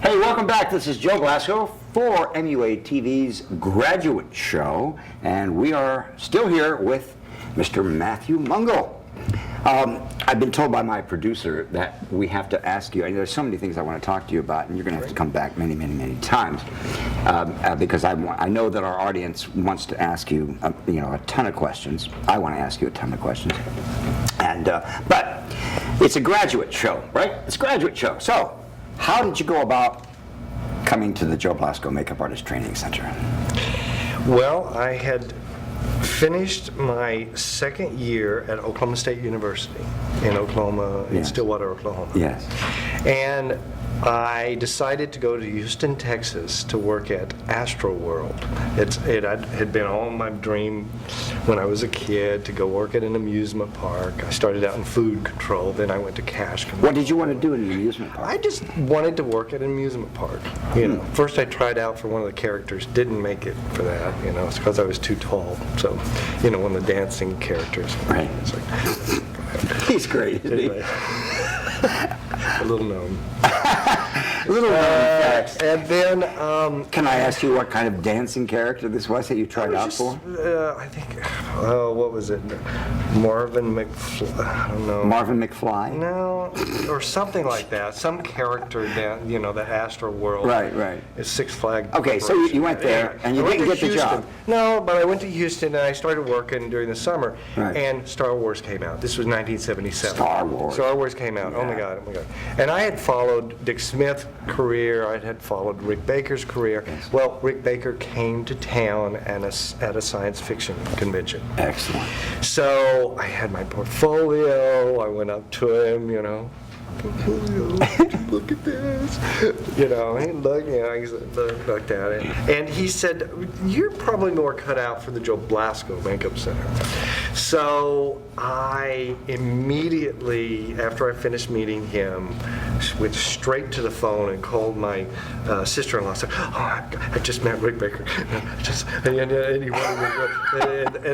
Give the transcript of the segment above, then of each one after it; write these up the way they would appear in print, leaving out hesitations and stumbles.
Hey, welcome back. This is Joe Blasco for MUA TV's Graduate Show, and we are still here with Mr. Matthew Mungle. I've been told by my producer that we have to ask you, there's so many things I want to talk to you about, and you're going to have to come back many, many, many times, because I know that our audience wants to ask you, a ton of questions. I want to ask you a ton of questions. But it's a graduate show, right? It's a graduate show. So, how did you go about coming to the Joe Blasco Makeup Artist Training Center? Well, I had finished my second year at Oklahoma State University in Oklahoma, in Stillwater, Oklahoma. Yes. And I decided to go to Houston, Texas to work at Astro World. It had been all my dream when I was a kid to go work at an amusement park. I started out in food control, then I went to cash control. What did you want to do in an amusement park? I just wanted to work at an amusement park. First I tried out for one of the characters, didn't make it for that. It's because I was too tall. So, one of the dancing characters. Right. It's like, he's great, isn't he? Anyway. A little known. Little known facts. And then, can I ask you what kind of dancing character this was that you tried out for? I think, what was it? Marvin McFly. I don't know. Marvin McFly? No, or something like that. Some character down, the Astro World. Right. It's Six Flags. Okay, so you went there and you didn't get the job. No, but I went to Houston and I started working during the summer. Right. And Star Wars came out. This was 1977. Star Wars. Star Wars came out. Yeah. Oh my God. And I had followed Dick Smith's career. I had followed Rick Baker's career. Yes. Well, Rick Baker came to town at a science fiction convention. Excellent. So I had my portfolio. I went up to him, portfolio, look at this. He looked at it. And he said, you're probably more cut out for the Joe Blasco Makeup Center. So I immediately, after I finished meeting him, went straight to the phone and called my sister-in-law. Said, I just met Rick Baker. And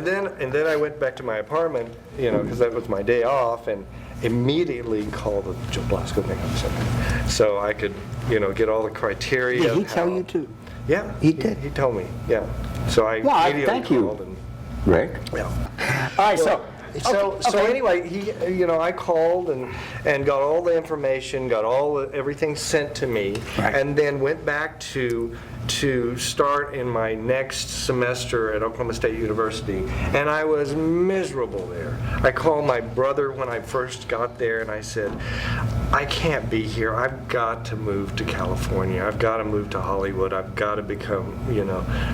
then I went back to my apartment, because that was my day off, and immediately called the Joe Blasco Makeup Center, so I could, get all the criteria. Did he tell you to? Yeah, he did. He told me. Yeah. So I immediately thank called you, and, Rick. Yeah. All right, So okay. anyway, I called and got all the information, got everything sent to me, Right. and then went back to start in my next semester at Oklahoma State University, and I was miserable there. I called my brother when I first got there, and I said, I can't be here. I've got to move to California. I've got to move to Hollywood. I've got to become,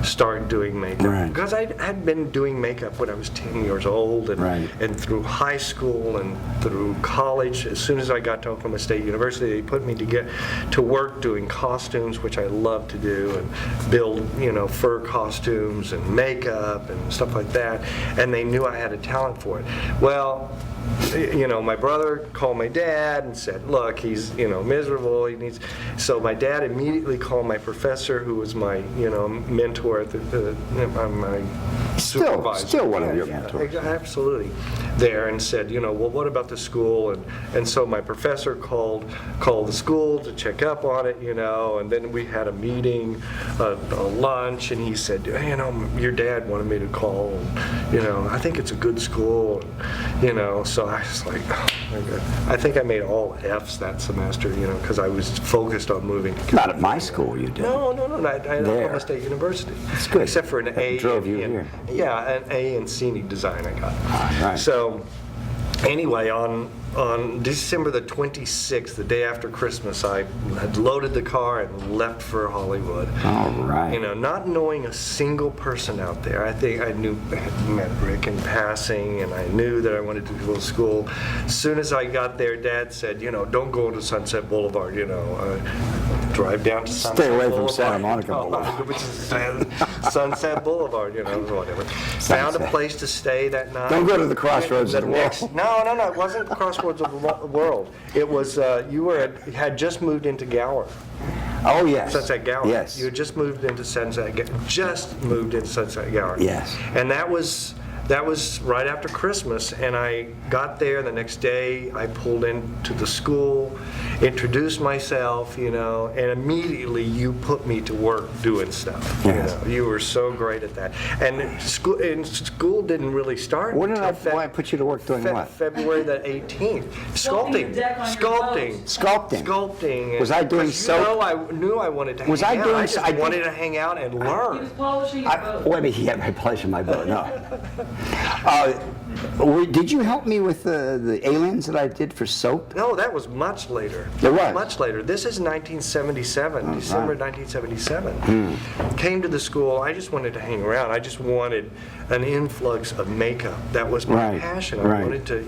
start doing makeup. Right. Because I had been doing makeup when I was 10 years old, and, Right. and through high school and through college. As soon as I got to Oklahoma State University, they put me to work doing costumes, which I love to do, and build, fur costumes and makeup and stuff like that. And they knew I had a talent for it. Well, my brother called my dad and said, look, he's, miserable, he needs, so my dad immediately called my professor, who was my, mentor at my supervisor. Still one of your mentors. Absolutely. There, and said, well, what about the school? And so my professor called the school to check up on it, and then we had a meeting, a lunch, and he said, your dad wanted me to call, and, I think it's a good school, so I was like, oh my God. I think I made all Fs that semester, because I was focused on moving to Not at my school, you did. No, at Oklahoma State University. That's good. Except for an A. Drove you here. Yeah, an A in scenic design I got. Right. So, anyway, on December the 26th, the day after Christmas, I had loaded the car and left for Hollywood. All right. Not knowing a single person out there. I think I had met Rick in passing, and I knew that I wanted to go to school. As soon as I got there, Dad said, don't go to Sunset Boulevard, drive down to Sunset Stay away Boulevard. from Santa Monica Boulevard. Which is Sunset Boulevard, whatever. Found a place to stay that night. Don't go to the crossroads of the world. No, it wasn't the crossroads of the world. It was, you had just moved into Gower. Oh, yes. Sunset Gower. Yes. You had just moved into Sunset Gower. Yes. And that was That was right after Christmas, and I got there the next day. I pulled into the school, introduced myself, and immediately you put me to work doing stuff. Yes. You were so great at that. And school didn't really start. Why until I put you to work doing what? February the 18th. Sculpting. Sculpting. Was I doing soap? I knew I wanted to hang Was I out. doing I so- just I did- wanted to hang out and He learn. was polishing your boat. Wait a minute, yeah, my pleasure, my boat. No. Did you help me with the aliens that I did for soap? No, that was much later. It was? Much later. This is 1977, December 1977. Came to the school, I just wanted to hang around. I just wanted an influx of makeup. That was my Right, passion. I right. wanted to,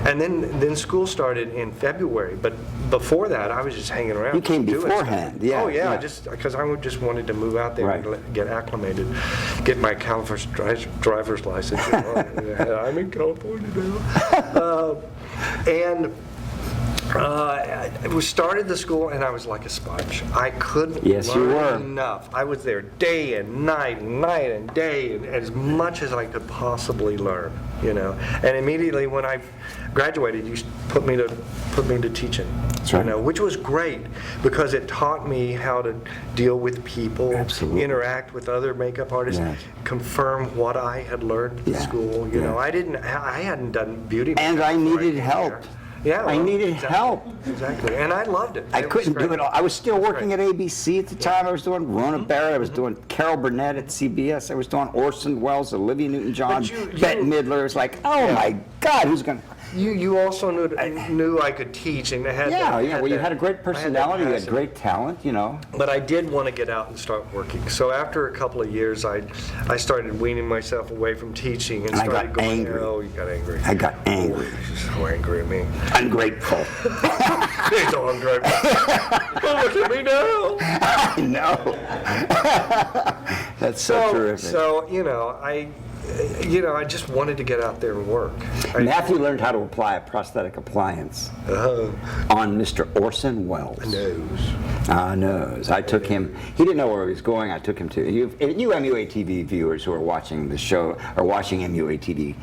And then school started in February, but before that, I was just hanging around. You came doing stuff. beforehand, yeah, Oh, yeah, yeah. Because I just wanted to move out there Right. and get acclimated, get my California driver's license. I'm in California now. We started the school, and I was like a sponge. I couldn't Yes, you were. learn enough. I was there day and night and day, and as much as I could possibly learn. And immediately when I graduated, you put me to teaching. That's right. Which was great because it taught me how to deal with people, Absolutely. interact with other makeup artists, Yes. confirm what I had learned at Yeah, school. yeah. I hadn't done beauty makeup. And I before needed came help. here. Yeah, I needed help. Exactly, and I loved it. I It was couldn't do great. it all. I was still working Great. at ABC at the time. I was doing Rona Barrett. I was doing Carol Burnett at CBS. I was doing Orson Welles, Olivia Newton-John, But you- Bette Midler. It was like, oh my God, who's going to... You also knew I could teach and had Yeah, that- yeah. Well, you had a great I personality. You had passion. great talent, But I did want to get out and start working. So after a couple of years, I started weaning myself away from teaching and And I started got going. angry. Oh, you got angry. I got angry. So angry at me. Ungrateful. He's so ungrateful. Oh, look at me now. I know. That's so terrific. So I just wanted to get out there and work. Matthew learned how to apply a prosthetic appliance on Mr. Orson Welles. Nose. I took him. He didn't know where he was going. I took him to you MUA TV viewers who are watching the show or watching MUA TV,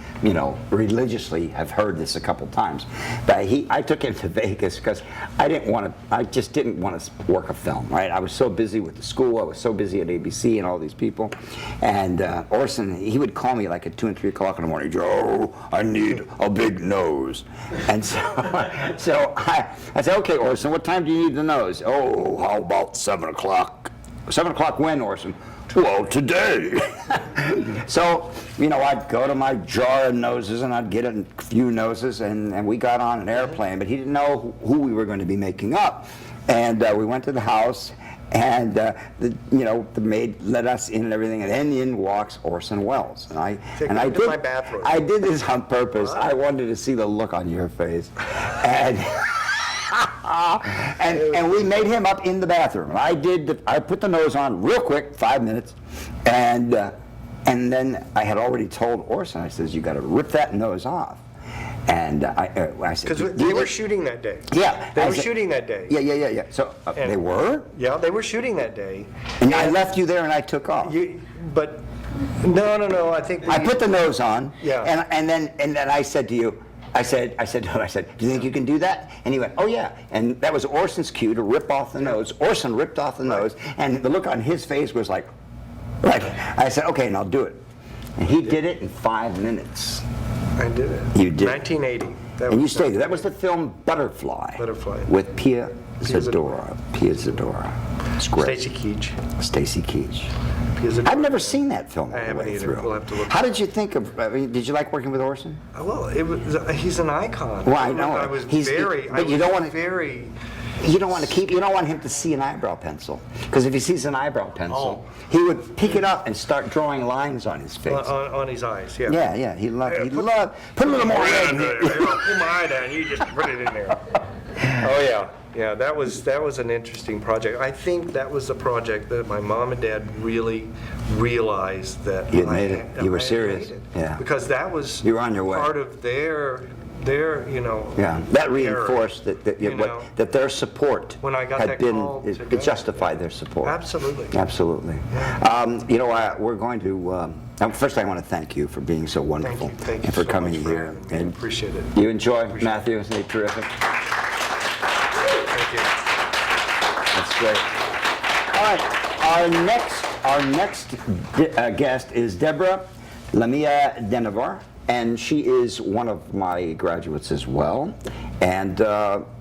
religiously have heard this a couple times. But I took him to Vegas because I just didn't want to work a film. Right? I was so busy with the school. I was so busy at ABC and all these people. And Orson, he would call me like at 2 and 3 o'clock in the morning. Joe, I need a big nose. And so I said, okay, Orson, what time do you need the nose? Oh, how about 7 o'clock? 7 o'clock when, Orson? Well, today. So, I'd go to my jar of noses and I'd get a few noses and we got on an airplane, but he didn't know who we were going to be making up. And we went to the house. And the maid let us in and everything, and then in walks Orson Welles, and I did my bathroom. I did this on purpose. I wanted to see the look on your face, and and we made him up in the bathroom. I put the nose on real quick, 5 minutes, and then I had already told Orson. I says, you got to rip that nose off. And I said, Because they were shooting that day. Yeah. They I were said- shooting that day. Yeah. So they were? Yeah, they were shooting that day. And I left you there and I took off. But no. I think I put the nose on. Yeah. And then I said to you, I said, do you think you can do that? And he went, oh yeah. And that was Orson's cue to rip off the nose. Orson ripped off the nose, and the look on his face was like, right. I said, okay, and I'll do it. And he did it in 5 minutes. I did it. You did. 1980. And you stayed there. That was the film Butterfly. Butterfly. With Pia Zadora. It's great. Stacy Keach. Stacy Keach. Pia Zadora. I've never seen that film all I the haven't way either. through. We'll have to look. How did you think of? Did you like working with Orson? Well, he's an icon. Well, I know. I was He's- very. but you don't want to- very. You don't want him to see an eyebrow pencil, because if he sees an eyebrow pencil, he would pick it up and start drawing lines on his face. On his eyes, yeah. Yeah. He loved. Put a little more red in here. Pull my eye down. You just put it in there. Oh yeah. That was an interesting project. I think that was the project that my mom and dad really realized that You had made it. You were I had serious. made it. Yeah. Because that was You were on your way. part of their their, you know. Yeah, that reinforced you know. that their support When I got had that been, call it today. justified their support. Absolutely. Absolutely. You know, we're going to, first I want to thank you for being so wonderful. Thank you and for so coming much for here. having me. And Appreciate it. you enjoy, Appreciate Matthew? Isn't he terrific? Thank you. That's great. All right, our next guest is Deborah Lamia Denevar, and she is one of my graduates as well. And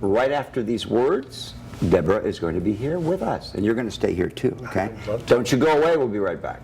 right after these words, Deborah is going to be here with us, and you're going to stay here too, okay? I'd love to. Don't you go away, we'll be right back.